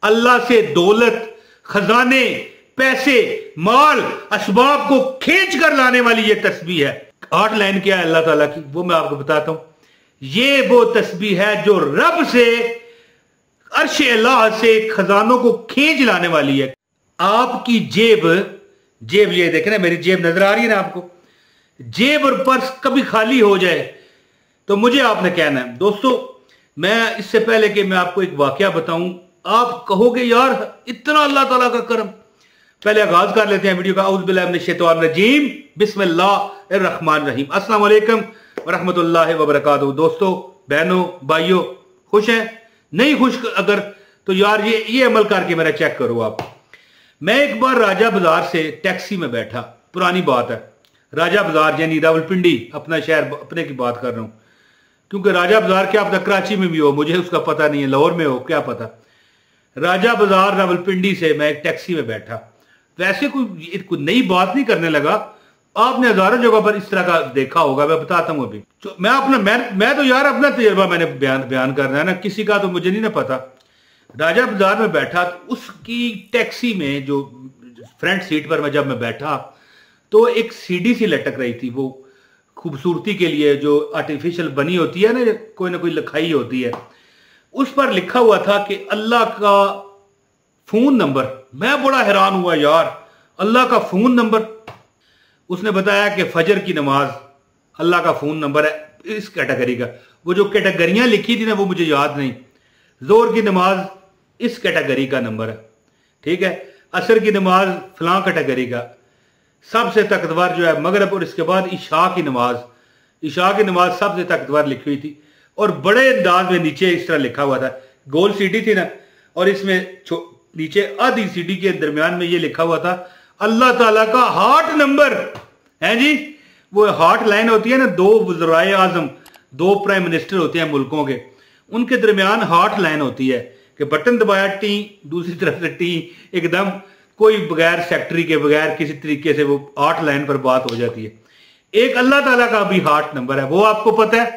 अल्लाह से दौलत, खजाने, पैसे, माल, असबाब को खींच कर लाने वाली ये तस्बीह है। 8 लाइन क्या है अल्लाह ताला की, वो मैं आपको बताता हूं। ये वो तस्बीह है जो रब से, अर्श अल्लाह से खजानों को खींच लाने वाली है। आपकी जेब ये देखें ना, मेरी जेब नजर आ रही है ना आपको, जेब और पर्स कभी खाली हो जाए तो मुझे आपने कहना है। दोस्तों, मैं इससे पहले कि मैं आपको एक वाकया बताऊं, आप कहोगे यार इतना अल्लाह ताला का करम। पहले आगाज कर लेते हैं वीडियो का। औज़ु बिल्लाहि मिनश शैतानिर रजीम, बिस्मिल्लाहिर रहमानिर रहीम। अस्सलाम वालेकुम व रहमतुल्लाहि व बरकातहू। दोस्तों, बहनों, भाइयों, खुश हैं? नहीं खुश अगर तो यार ये अमल करके मेरा चेक करो आप। मैं एक बार राजा बाजार से टैक्सी में बैठा, पुरानी बात है, राजा बाजार यानी रावलपिंडी, अपना शहर, अपने की बात कर रहा हूं, क्योंकि राजा बाजार क्या पता कराची में भी हो, मुझे उसका पता नहीं है, लाहौर में हो क्या पता। राजा बाजार रावलपिंडी से मैं एक टैक्सी में बैठा। वैसे कोई नई बात नहीं करने लगा, आपने हजारों जगह पर इस तरह का देखा होगा, मैं बताता हूं अभी। तो मैं तो यार अपना तजुर्बा मैंने बयान करना है ना, किसी का तो मुझे नहीं ना पता। राजा बाजार में बैठा, तो उसकी टैक्सी में जो फ्रंट सीट पर जब मैं बैठा तो एक सीडी सी लटक रही थी, वो खूबसूरती के लिए जो आर्टिफिशियल बनी होती है ना कोई लिखाई होती है, उस पर लिखा हुआ था कि अल्लाह का फोन नंबर। मैं बड़ा हैरान हुआ यार, अल्लाह का फोन नंबर। उसने बताया कि फजर की नमाज अल्लाह का फोन नंबर है, इस कैटेगरी का। वो जो कैटेगरियां लिखी थी ना वो मुझे याद नहीं। जोर की नमाज इस कैटेगरी का नंबर है, ठीक है। असर की नमाज फलां कैटेगरी का। सबसे ताकतवर जो है मगरिब, और इसके बाद ईशा की नमाज सबसे ताकतवर लिखी हुई थी। और बड़े अंदाज में नीचे इस तरह लिखा हुआ था, गोल सीडी थी ना, और इसमें नीचे आधी सीडी के दरमियान में ये लिखा हुआ था अल्लाह ताला का हार्ट नंबर है जी। वो हार्ट लाइन होती है ना, 2 वज़राए आज़म, 2 प्राइम मिनिस्टर होते हैं मुल्कों के, उनके दरमियान हार्ट लाइन होती है कि बटन दबाया टी, दूसरी तरफ से टी, एकदम कोई बगैर सेक्रेटरी के, बगैर किसी तरीके से वो हार्ट लाइन पर बात हो जाती है। एक अल्लाह ताला का भी हार्ट नंबर है, वो आपको पता है?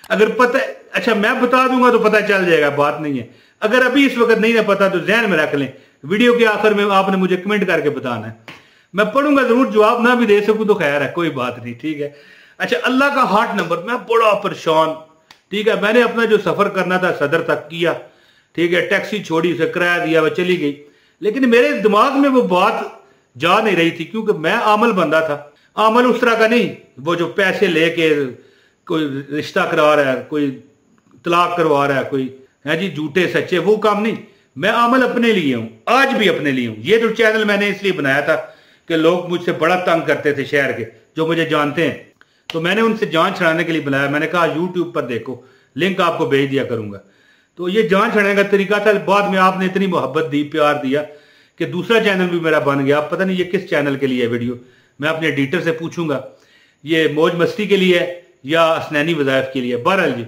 अगर पता है, अच्छा मैं बता दूंगा तो पता चल जाएगा, बात नहीं है। अगर अभी इस वक्त नहीं है पता तो ज़हन में रख लें, वीडियो के आखिर में आपने मुझे कमेंट करके बताना है, मैं पढ़ूंगा जरूर, जवाब ना भी दे सकूं तो खैर है, कोई बात नहीं, ठीक है। अच्छा, अल्लाह का हार्ट नंबर, मैं बड़ा परेशान, ठीक है। मैंने अपना जो सफर करना था सदर तक किया, ठीक है, टैक्सी छोड़ी, उसे किराया दिया, वह चली गई, लेकिन मेरे दिमाग में वो बात जा नहीं रही थी, क्योंकि मैं आमल बंदा था। आमल उस तरह का नहीं, वो जो पैसे लेके कोई रिश्ता करा रहा है, कोई तलाक करवा रहा है, कोई है जी झूठे सच्चे, वो काम नहीं। मैं अमल अपने लिए हूं, आज भी अपने लिए हूं। ये जो चैनल मैंने इसलिए बनाया था कि लोग मुझसे बड़ा तंग करते थे शहर के, जो मुझे जानते हैं, तो मैंने उनसे जान छुड़ाने के लिए बनाया। मैंने कहा यूट्यूब पर देखो, लिंक आपको भेज दिया करूंगा। तो ये जान छुड़ाने का तरीका था। बाद में आपने इतनी मोहब्बत दी, प्यार दिया कि दूसरा चैनल भी मेरा बन गया। पता नहीं ये किस चैनल के लिए है वीडियो, मैं अपने एडिटर से पूछूंगा, ये मौज मस्ती के लिए है या असनैनी वज़ाइफ के लिए। बहरहाल जी,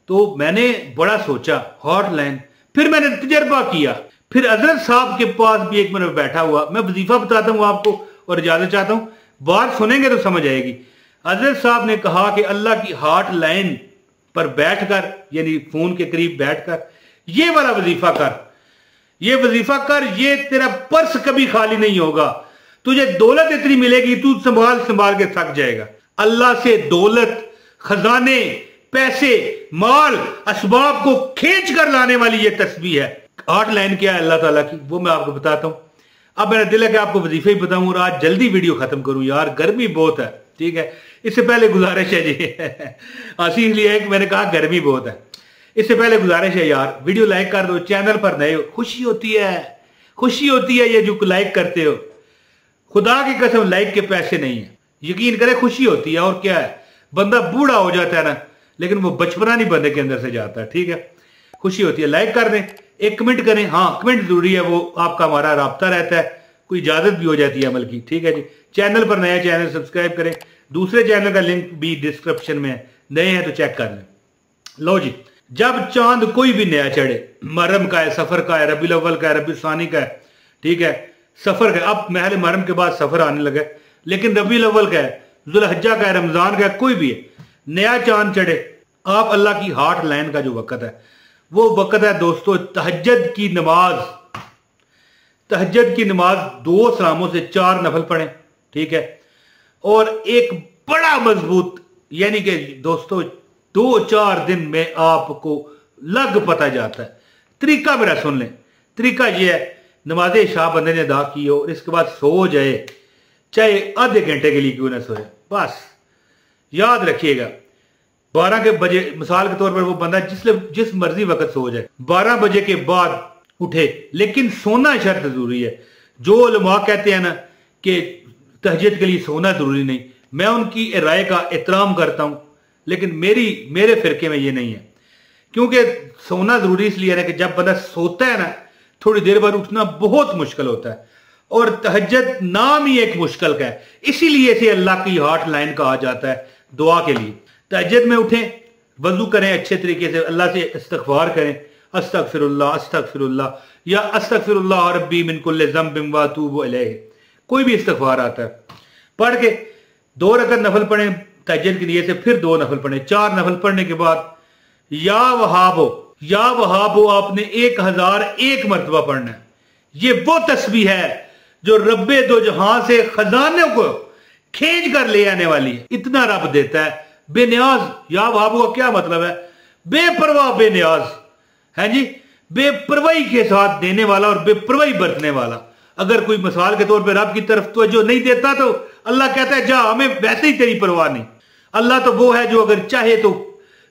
तो मैंने बड़ा सोचा हॉटलाइन, फिर मैंने तजर्बा किया। फिर हजरत साहब के पास भी एक मिनट बैठा हुआ, मैं वजीफा बताता हूँ आपको और इजाजत चाहता हूँ, बात सुनेंगे तो समझ आएगी। हजरत साहब ने कहा कि अल्लाह की हार्ट लाइन पर बैठकर, यानी फोन के करीब बैठकर ये वाला वजीफा कर, ये वजीफा कर, ये तेरा पर्स कभी खाली नहीं होगा, तुझे दौलत इतनी मिलेगी तू संभाल संभाल के थक जाएगा। अल्लाह से दौलत, खजाने, पैसे, माल, असबाब को खींच कर लाने वाली ये तस्बीह है। 8 लाइन क्या है अल्लाह ताला की, वो मैं आपको बताता हूं। अब मेरा दिल है कि आपको वजीफे ही बताऊं और आज जल्दी वीडियो खत्म करूं, यार गर्मी बहुत है, ठीक है। इससे पहले गुजारिश है जी हंसी इसलिए है कि मैंने कहा गर्मी बहुत है। इससे पहले गुजारिश है यार, वीडियो लाइक कर दो, चैनल पर नए हो, खुशी होती है ये जो लाइक करते हो। खुदा की कसम लाइक के पैसे नहीं है, यकीन करें खुशी होती है। और क्या है, बंदा बूढ़ा हो जाता है ना, लेकिन वो बचपना नहीं बंदे के अंदर से जाता है, ठीक है। खुशी होती है, लाइक कर दें, एक कमेंट करें, हाँ कमेंट जरूरी है, वो आपका हमारा राब्ता रहता है, कोई इजाजत भी हो जाती है अमल की, ठीक है जी। चैनल पर नया चैनल सब्सक्राइब करें, दूसरे चैनल का लिंक भी डिस्क्रिप्शन में है, नए हैं तो चेक कर लें। लो जी, जब चांद कोई भी नया चढ़े, मुहर्रम का है, सफर का है, रबीउल अव्वल का है, रबीउल सानी का है, ठीक है, सफर का, अब महल मुहर्रम के बाद सफर आने लगा, लेकिन रबीउल अव्वल का है, जुल्हिज्जा का है, रमजान का है, कोई भी है, नया चांद चढ़े, आप अल्लाह की हार्ट लाइन का जो वक्त है वो वक्त है दोस्तों तहज्जुद की नमाज। तहज्जुद की नमाज 2 सलामों से 4 नफल पढ़ें, ठीक है। और एक बड़ा मजबूत, यानी कि दोस्तों 2-4 दिन में आपको लग पता जाता है। तरीका मेरा सुन लें। तरीका यह है, नमाज इशा बंदे ने अदा की हो और इसके बाद सो जाए, चाहे आधे घंटे के लिए क्यों ना सोए, बस याद रखिएगा 12 के बजे मिसाल के तौर पर वो बंदा जिस मर्जी वक्त सो जाए, 12 बजे के बाद उठे, लेकिन सोना शर्त जरूरी है। जो उलमा कहते हैं ना कि तहज्जुद के लिए सोना जरूरी नहीं, मैं उनकी राय का एहतराम करता हूं, लेकिन मेरे फिरके में ये नहीं है। क्योंकि सोना जरूरी इसलिए है ना कि जब बंदा सोता है ना, थोड़ी देर बाद उठना बहुत मुश्किल होता है, और तहज्जुद नाम ही एक मुश्किल का है, इसीलिए इसे अल्लाह की हॉट लाइन कहा जाता है दुआ के लिए। तहज्जुद में उठें, वजू करें अच्छे तरीके से, अल्लाह से इस्तिग़फ़ार करें, अस्तग़फ़िरुल्लाह अस्तग़फ़िरुल्लाह, या अस्तग़फ़िरुल्लाह रब्बी मिन कुल्लि ज़ंबिन व अतूबु इलैहि, कोई भी इस्तिग़फ़ार आता है, पढ़ के 2 रकअत नफल पढ़ें तहज्जुद की नियत से, फिर 2 नफल पढ़ें। 4 नफल पढ़ने के बाद या वहाबो आपने 1001 मरतबा पढ़ना है। ये वो तस्बीह है जो रब्बे दो जहां से खजाने को खींच कर ले आने वाली है। इतना रब देता है बेनियाज। या वहाबो का क्या मतलब है? बेपरवाह बेनियाज है जी, बेपरवाही के साथ देने वाला और बेपरवाही बरतने वाला। अगर कोई मिसाल के तौर पर रब की तरफ तवज्जो नहीं देता तो अल्लाह कहता है जा, हमें वैसे ही तेरी परवाह नहीं। अल्लाह तो वो है जो अगर चाहे तो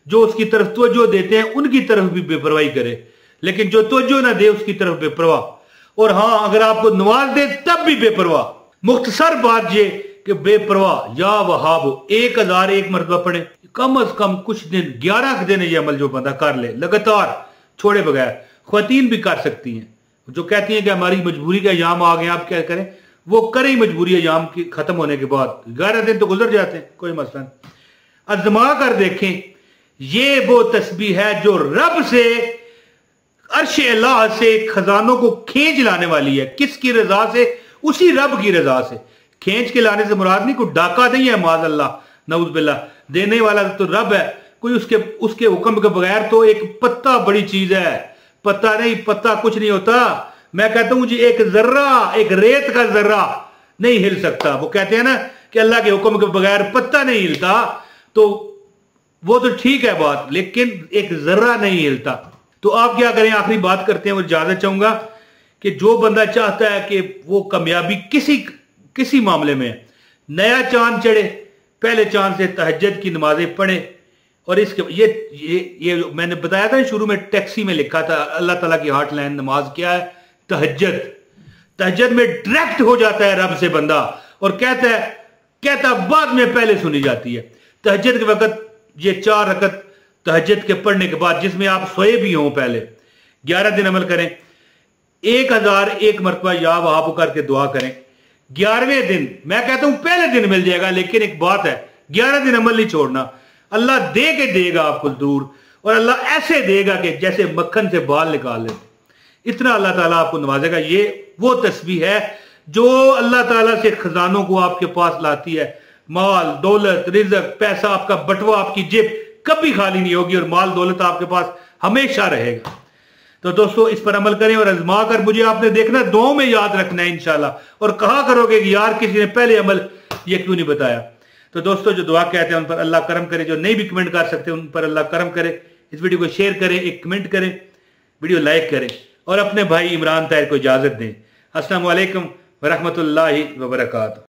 जो उसकी तरफ तवज्जो देते हैं उनकी तरफ भी बेपरवाही करे, लेकिन जो तवज्जो ना दे उसकी तरफ बेपरवाह। और हां, अगर आपको नवाज दे तब भी बेपरवाह। मुख्तसर बात ये कि बेपरवाह या वहाब 1001 मरतबा पढ़े, कम अज कम कुछ दिन, 11 दिन ये अमल जो बंदा कर ले लगातार छोड़े बगैर। ख्वातीन भी कर सकती हैं जो कहती हैं कि हमारी मजबूरी का अयाम आ गए, आप क्या करें, वो करें मजबूरी अयाम की खत्म होने के बाद। 11 दिन तो गुजर जाते हैं, कोई मसला नहीं। आजमा कर देखें, ये वो तस्बीह है जो रब से, अर्श अल्लाह से खजानों को खींच लाने वाली है। किसकी रजा से? उसी रब की रजा से। खींच के लाने से मुराद नहीं कोई डाका नहीं है, माज अल्लाह नऊज बिल्लाह। देने वाला तो रब है, कोई उसके हुक्म के बगैर तो एक पत्ता बड़ी चीज है। पत्ता नहीं, पत्ता कुछ नहीं होता। मैं कहता हूं जी एक जर्रा, एक रेत का जर्रा नहीं हिल सकता। वो कहते हैं ना कि अल्लाह के हुक्म के बगैर पत्ता नहीं हिलता, तो वो तो ठीक है बात, लेकिन एक जर्रा नहीं हिलता। तो आप क्या करें, आखिरी बात करते हैं। वो इजाजत चाहूंगा कि जो बंदा चाहता है कि वो कामयाबी किसी मामले में, नया चांद चढ़े, पहले चांद से तहज्जुद की नमाजें पढ़े। और इसके ये मैंने बताया था शुरू में, टैक्सी में लिखा था अल्लाह ताला की हॉट लाइन नमाज क्या है? तहज्जुद। तहज्जुद में डायरेक्ट हो जाता है रब से बंदा, और कहता बाद में पहले सुनी जाती है। तहज्जुद के वक्त ये 4 रकअत तहज्जुद के पढ़ने के बाद, जिसमें आप सोए भी हों, पहले 11 दिन अमल करें। 1001 मरतबा या वहाब करके दुआ करें। 11वें दिन, मैं कहता हूं पहले दिन मिल जाएगा, लेकिन एक बात है, 11 दिन अमल नहीं छोड़ना। अल्लाह दे के देगा आपको जरूर, और अल्लाह ऐसे देगा कि जैसे मक्खन से बाल निकाल लेते, इतना अल्लाह ताला आपको नवाजेगा। ये वो तस्बीह है जो अल्लाह ताला से खजानों को आपके पास लाती है। माल दौलत रिज़्क पैसा, आपका बटवा, आपकी जेब कभी खाली नहीं होगी, और माल दौलत आपके पास हमेशा रहेगा। तो दोस्तों इस पर अमल करें और आजमा कर मुझे आपने देखना, दुआ में याद रखना है इंशाल्लाह। और कहा करोगे कि यार किसी ने पहले अमल ये क्यों नहीं बताया। तो दोस्तों जो दुआ कहते हैं उन पर अल्लाह करम करे, जो नहीं भी कमेंट कर सकते उन पर अल्लाह करम करे। इस वीडियो को शेयर करें, एक कमेंट करें, वीडियो लाइक करें, और अपने भाई इमरान ताहिर को इजाजत दें। अस्सलामु अलैकुम व रहमतुल्लाहि व बरकातहू।